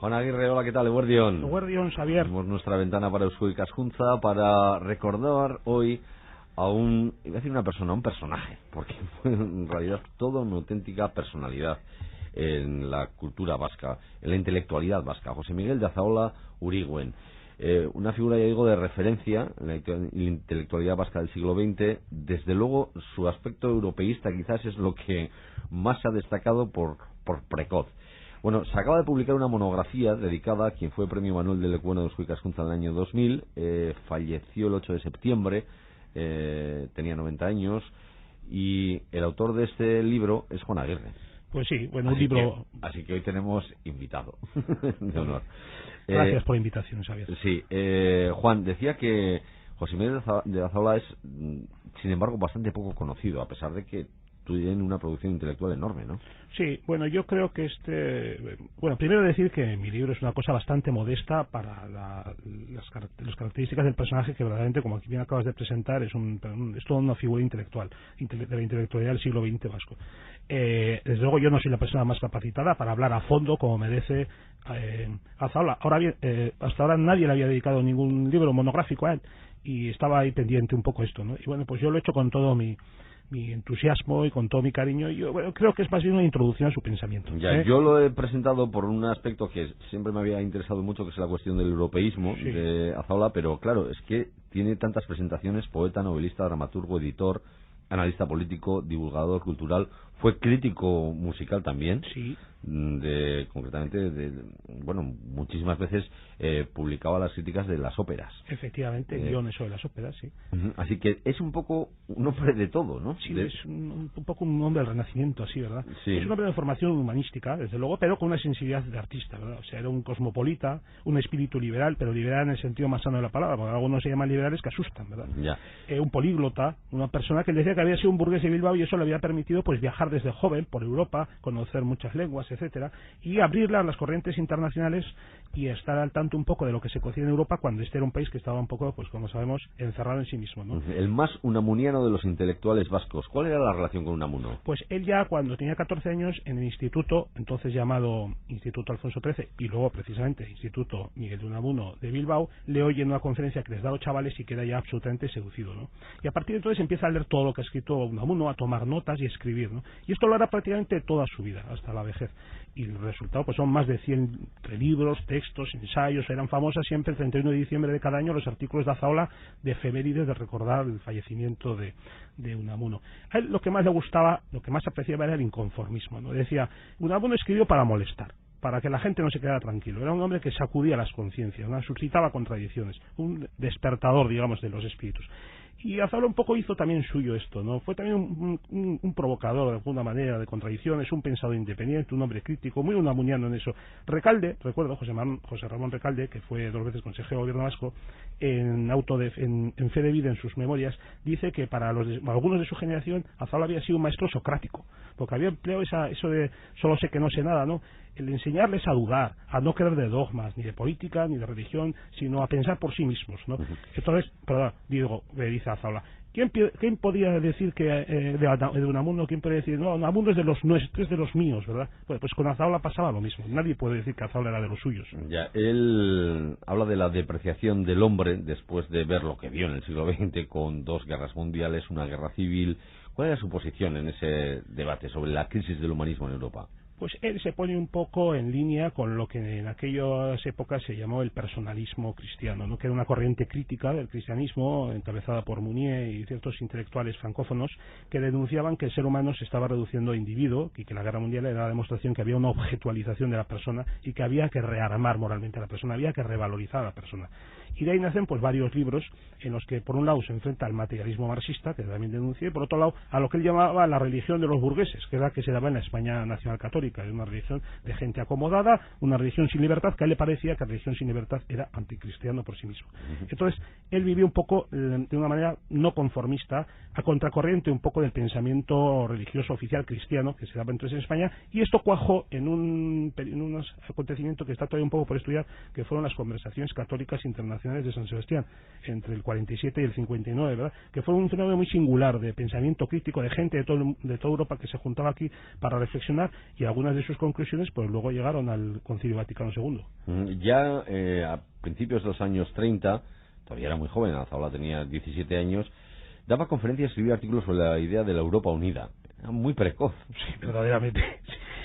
Juan Aguirre, hola, ¿qué tal? Eguerdión. Eguerdión, Xavier. Tenemos nuestra ventana para Eusko Ikaskuntza para recordar hoy a iba a decir una persona, un personaje, porque fue en realidad toda una auténtica personalidad en la cultura vasca, en la intelectualidad vasca, José Miguel de Azaola Urigüen. Una figura, ya digo, de referencia en la intelectualidad vasca del siglo XX. Desde luego, su aspecto europeísta quizás es lo que más se ha destacado por precoz. Bueno, se acaba de publicar una monografía dedicada a quien fue Premio Manuel de Lekuona de Eusko Ikaskuntza en el año 2000. Falleció el 8 de septiembre, tenía 90 años, y el autor de este libro es Juan Aguirre. Pues sí, bueno, un libro... Así que hoy tenemos invitado de honor. Gracias por la invitación, Xavier. Sí, Juan, decía que José Miguel de Azaola es, sin embargo, bastante poco conocido, a pesar de que tienen una producción intelectual enorme, ¿no? Sí, bueno, yo creo que bueno, primero decir que mi libro es una cosa bastante modesta para las características del personaje, que verdaderamente, como aquí bien acabas de presentar, es toda una figura intelectual, de la intelectualidad del siglo XX vasco. Desde luego yo no soy la persona más capacitada para hablar a fondo como merece Azaola. Ahora bien, hasta ahora nadie le había dedicado ningún libro monográfico a él, y estaba ahí pendiente un poco esto, ¿no? Y bueno, pues yo lo he hecho con todo mi entusiasmo y con todo mi cariño. Yo creo que es más bien una introducción a su pensamiento. Yo lo he presentado por un aspecto que siempre me había interesado mucho, que es la cuestión del europeísmo de Azaola, pero claro, es que tiene tantas presentaciones: poeta, novelista, dramaturgo, editor, analista político, divulgador cultural, fue crítico musical también. Sí. Concretamente, bueno, muchísimas veces publicaba las críticas de las óperas. Efectivamente, guiones sobre las óperas, sí. Así que es un poco un hombre de todo, ¿no? Sí, es un poco un hombre del Renacimiento, así, ¿verdad? Sí. Es un hombre de formación humanística, desde luego, pero con una sensibilidad de artista, ¿verdad? O sea, era un cosmopolita, un espíritu liberal, pero liberal en el sentido más sano de la palabra, porque algunos se llaman liberales que asustan, ¿verdad? Ya. Un políglota, una persona que decía que había sido un burgués de Bilbao, y eso le había permitido pues viajar desde joven por Europa, conocer muchas lenguas, etcétera, y abrirla a las corrientes internacionales y estar al tanto un poco de lo que se cocía en Europa, cuando este era un país que estaba un poco, pues como sabemos, encerrado en sí mismo, ¿no? El más unamuniano de los intelectuales vascos. ¿Cuál era la relación con Unamuno? Pues él ya cuando tenía 14 años, en el instituto, entonces llamado Instituto Alfonso XIII, y luego precisamente Instituto Miguel de Unamuno de Bilbao, le oye en una conferencia que les da a los chavales y queda ya absolutamente seducido, ¿no? Y a partir de entonces empieza a leer todo lo que ha escrito Unamuno, a tomar notas y a escribir, ¿no? Y esto lo hará prácticamente toda su vida, hasta la vejez. Y el resultado pues son más de 100 libros, textos, ensayos. Eran famosas siempre el 31 de diciembre de cada año los artículos de Azaola de efemérides, de recordar el fallecimiento de Unamuno. A él lo que más le gustaba, lo que más apreciaba era el inconformismo, ¿no? Decía, Unamuno escribió para molestar, para que la gente no se quedara tranquilo. Era un hombre que sacudía las conciencias, ¿no? Suscitaba contradicciones, un despertador, digamos, de los espíritus. Y Azaola un poco hizo también suyo esto, ¿no? Fue también un provocador, de alguna manera, de contradicciones, un pensador independiente, un hombre crítico, muy unamuniano en eso. Recalde, recuerdo, José Ramón Recalde, que fue 2 veces consejero de gobierno vasco, en Fe de Vida, en sus memorias, dice que para algunos de su generación Azaola había sido un maestro socrático, porque había empleado eso de solo sé que no sé nada, ¿no? El enseñarles a dudar, a no creer de dogmas, ni de política, ni de religión, sino a pensar por sí mismos, ¿no? Entonces, dice Azaola, ¿quién podía decir que de Unamuno, quién podía decir, no, Unamuno es de los nuestros, es de los míos, ¿verdad? Pues con Azaola pasaba lo mismo, nadie puede decir que Azaola era de los suyos. Ya, él habla de la depreciación del hombre después de ver lo que vio en el siglo XX con 2 guerras mundiales, una guerra civil. ¿Cuál era su posición en ese debate sobre la crisis del humanismo en Europa? Pues él se pone un poco en línea con lo que en aquellas épocas se llamó el personalismo cristiano, ¿no? Que era una corriente crítica del cristianismo encabezada por Mounier y ciertos intelectuales francófonos que denunciaban que el ser humano se estaba reduciendo a individuo, y que la guerra mundial era la demostración que había una objetualización de la persona y que había que rearmar moralmente a la persona, había que revalorizar a la persona. Y de ahí nacen pues varios libros en los que por un lado se enfrenta al materialismo marxista, que también denuncia, y por otro lado a lo que él llamaba la religión de los burgueses, que es la que se daba en la España nacional católica. Era una religión de gente acomodada, una religión sin libertad, que a él le parecía que la religión sin libertad era anticristiano por sí mismo. Entonces él vivió un poco de una manera no conformista, a contracorriente un poco del pensamiento religioso oficial cristiano que se daba entonces en España, y esto cuajó en un acontecimiento que está todavía un poco por estudiar, que fueron las conversaciones católicas internacionales fundacionales de San Sebastián, entre el 47 y el 59, ¿verdad? Que fue un fenómeno muy singular de pensamiento crítico de gente de toda Europa que se juntaba aquí para reflexionar, y algunas de sus conclusiones pues luego llegaron al Concilio Vaticano II. Ya a principios de los años 30, todavía era muy joven, Azaola tenía 17 años, daba conferencias y escribía artículos sobre la idea de la Europa unida. Era muy precoz. Sí, verdaderamente.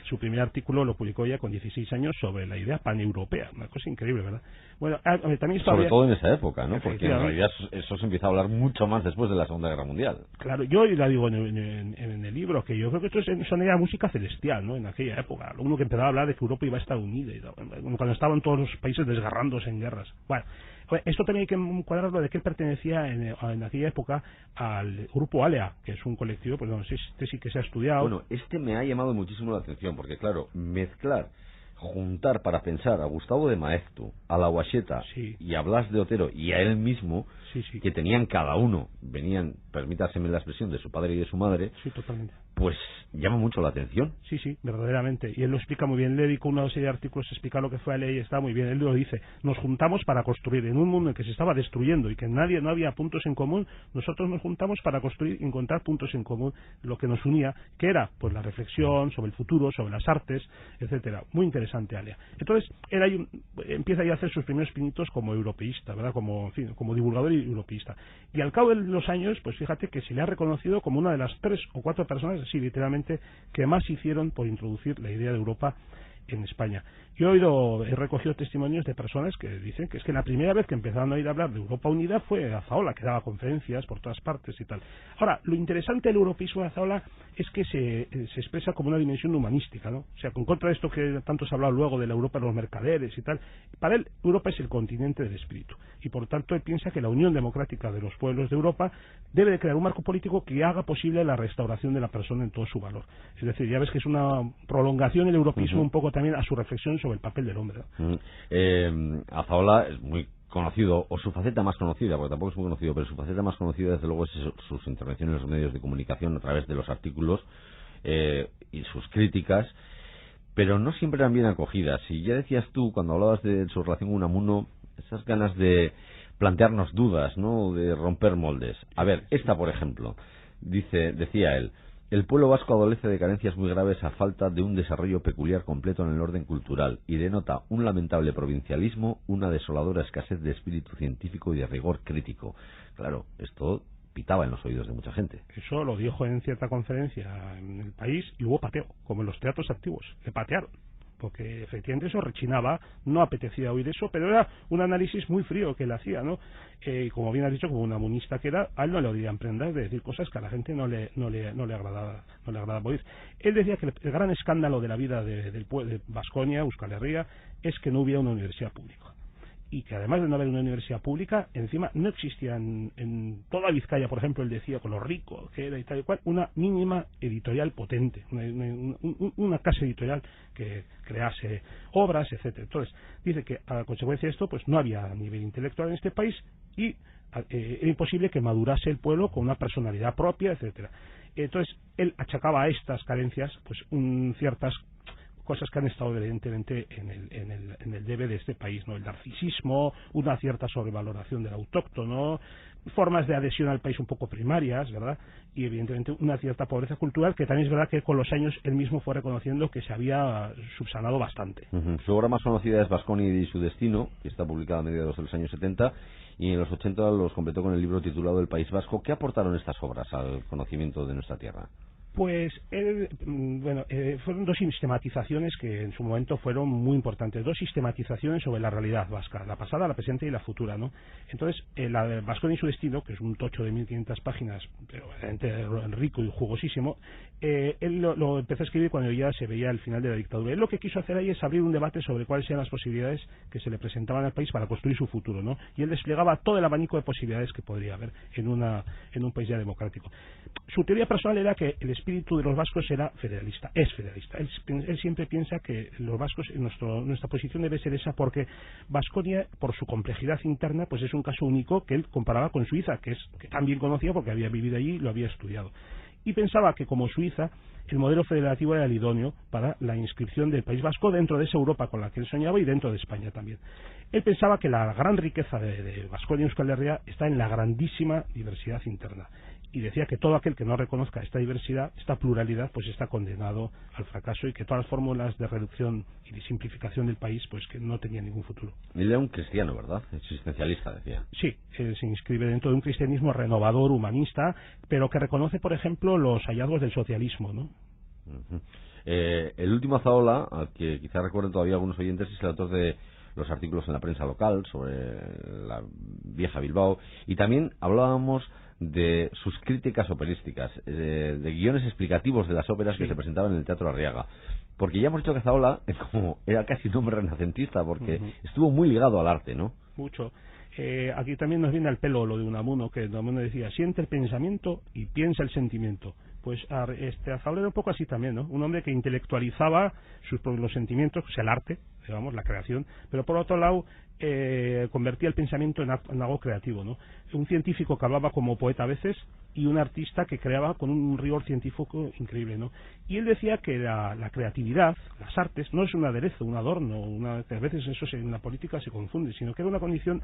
Su primer artículo lo publicó ya con 16 años sobre la idea paneuropea. Una cosa increíble, ¿verdad? Bueno, también sobre todo en esa época, ¿no? Porque en realidad eso se empieza a hablar mucho más después de la Segunda Guerra Mundial. Claro, yo la digo en el libro, que yo creo que esto sonaba música celestial, ¿no? En aquella época. Uno que empezaba a hablar de que Europa iba a estar unida, y cuando estaban todos los países desgarrándose en guerras. Bueno, esto también hay que encuadrarlo de que él pertenecía en aquella época al grupo ALEA, que es un colectivo, pues no sé, este sí que se ha estudiado. Bueno, me ha llamado muchísimo la atención, porque claro, juntar para pensar a Gustavo de Maeztu, a la Guacheta, sí, y a Blas de Otero y a él mismo, sí, que tenían cada uno, venían, permítaseme la expresión, de su padre y de su madre, sí, totalmente, pues llama mucho la atención. Sí, verdaderamente, y él lo explica muy bien. Le dedicó una serie de artículos a explicar lo que fue a ley, y está muy bien. Él lo dice: nos juntamos para construir en un mundo en que se estaba destruyendo y que no había puntos en común. Nosotros nos juntamos para construir y encontrar puntos en común, lo que nos unía, que era pues la reflexión sobre el futuro, sobre las artes, etcétera. Muy interesante, Alea. Entonces él empieza ya a hacer sus primeros pinitos como europeísta, ¿verdad? Como divulgador y europeísta, y al cabo de los años, pues fíjate que se le ha reconocido como una de las 3 o 4 personas, así literalmente, que más hicieron por introducir la idea de Europa en España. Yo he recogido testimonios de personas que dicen que es que la primera vez que empezaron a oír hablar de Europa unida fue Azaola, que daba conferencias por todas partes y tal. Ahora, lo interesante del europeísmo de Azaola es que se expresa como una dimensión humanística, ¿no? O sea, con contra de esto que tanto se ha hablado luego de la Europa de los mercaderes y tal, para él Europa es el continente del espíritu, y por tanto él piensa que la unión democrática de los pueblos de Europa debe de crear un marco político que haga posible la restauración de la persona en todo su valor. Es decir, ya ves que es una prolongación del europeísmo un poco también a su reflexión sobre el papel del hombre, ¿no? Azaola es muy conocido, o su faceta más conocida, porque tampoco es muy conocido, pero su faceta más conocida desde luego es sus intervenciones en los medios de comunicación a través de los artículos y sus críticas, pero no siempre eran bien acogidas. Y ya decías tú, cuando hablabas de su relación con Unamuno, esas ganas de plantearnos dudas, ¿no?, de romper moldes. A ver, esta por ejemplo, decía él: el pueblo vasco adolece de carencias muy graves a falta de un desarrollo peculiar completo en el orden cultural, y denota un lamentable provincialismo, una desoladora escasez de espíritu científico y de rigor crítico. Claro, esto pitaba en los oídos de mucha gente. Eso lo dijo en cierta conferencia en el país, y hubo pateo, como en los teatros antiguos, le patearon, porque efectivamente eso rechinaba, no apetecía oír eso, pero era un análisis muy frío que él hacía, ¿no? Como bien has dicho, como un amunista que era, a él no le oían prender de decir cosas que a la gente no le agradaba oír. Él decía que el gran escándalo de la vida de Baskonia, Euskal Herria, es que no hubiera una universidad pública, y que además de no haber una universidad pública, encima no existía en toda Vizcaya, por ejemplo, él decía, con lo rico que era y tal y cual, una mínima editorial potente, una casa editorial que crease obras, etcétera. Entonces dice que a consecuencia de esto pues no había nivel intelectual en este país, y era imposible que madurase el pueblo con una personalidad propia, etcétera. Entonces él achacaba a estas carencias pues ciertas cosas que han estado evidentemente en el debe de este país, ¿no? El narcisismo, una cierta sobrevaloración del autóctono, formas de adhesión al país un poco primarias, ¿verdad? Y evidentemente una cierta pobreza cultural, que también es verdad que con los años él mismo fue reconociendo que se había subsanado bastante. Su obra más conocida es Baskonia y su destino, que está publicada a mediados de los años 70, y en los 80 los completó con el libro titulado El País Vasco. ¿Qué aportaron estas obras al conocimiento de nuestra tierra? Pues fueron 2 sistematizaciones que en su momento fueron muy importantes, 2 sistematizaciones sobre la realidad vasca, la pasada, la presente y la futura, ¿no? Entonces, la de Baskonia y su destino, que es un tocho de 1500 páginas, pero realmente rico y jugosísimo, él lo empezó a escribir cuando ya se veía el final de la dictadura. Él lo que quiso hacer ahí es abrir un debate sobre cuáles eran las posibilidades que se le presentaban al país para construir su futuro, ¿no? Y él desplegaba todo el abanico de posibilidades que podría haber en un país ya democrático. Su teoría personal era que el espíritu de los vascos era federalista, es federalista. Él siempre piensa que los vascos, nuestra posición debe ser esa, porque Baskonia, por su complejidad interna, pues es un caso único que él comparaba con Suiza, que también conocía porque había vivido allí y lo había estudiado. Y pensaba que como Suiza, el modelo federativo era el idóneo para la inscripción del País Vasco dentro de esa Europa con la que él soñaba y dentro de España también. Él pensaba que la gran riqueza de Baskonia y Euskal Herria está en la grandísima diversidad interna. Y decía que todo aquel que no reconozca esta diversidad, esta pluralidad, pues está condenado al fracaso y que todas las fórmulas de reducción y de simplificación del país, pues que no tenían ningún futuro. Él era un cristiano, ¿verdad? Existencialista, decía. Sí, se inscribe dentro de un cristianismo renovador, humanista, pero que reconoce, por ejemplo, los hallazgos del socialismo, ¿no? Uh-huh. El último Azaola, al que quizá recuerden todavía algunos oyentes, es el autor de los artículos en la prensa local sobre la vieja Bilbao, y también hablábamos de sus críticas operísticas, de guiones explicativos de las óperas que se presentaban en el Teatro Arriaga. Porque ya hemos dicho que Azaola como era casi un hombre renacentista, porque estuvo muy ligado al arte, ¿no? Mucho. Aquí también nos viene al pelo lo de Unamuno, que Unamuno decía, siente el pensamiento y piensa el sentimiento. Pues Azaola era un poco así también, ¿no? Un hombre que intelectualizaba los sentimientos, o sea, el arte, digamos, la creación, pero por otro lado convertía el pensamiento en algo creativo, ¿no? Un científico que hablaba como poeta a veces y un artista que creaba con un rigor científico increíble, ¿no? Y él decía que la creatividad, las artes, no es un aderezo, un adorno, que a veces eso en la política se confunde, sino que es una condición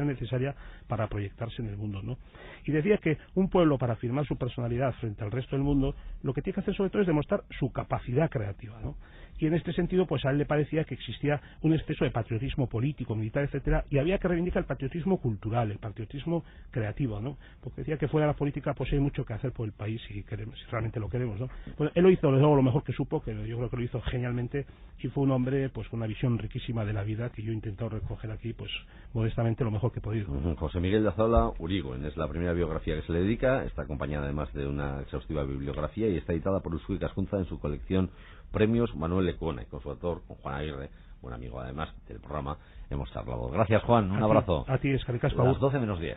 necesaria para proyectarse en el mundo, ¿no? Y decía que un pueblo, para afirmar su personalidad frente al resto del mundo, lo que tiene que hacer sobre todo es demostrar su capacidad creativa, ¿no? Y en este sentido, pues a él le parecía que existía un exceso de patriotismo político, militar, etcétera, y había que reivindicar el patriotismo cultural, el patriotismo creativo, ¿no? Porque decía que fuera de la política pues hay mucho que hacer por el país si realmente lo queremos, ¿no? Bueno, él lo hizo lo mejor que supo, que yo creo que lo hizo genialmente, y fue un hombre pues con una visión riquísima de la vida que yo he intentado recoger aquí pues modestamente lo mejor que he podido. José Miguel de Azaola Urigoyen es la primera biografía que se le dedica, está acompañada además de una exhaustiva bibliografía y está editada por Uxue Cascunza en su colección Premios Manuel Lecuona, y con su autor, con Juan Aguirre, buen amigo además del programa, hemos charlado. Gracias, Juan, un abrazo. A ti, Escaricasco. Las 12 menos 10.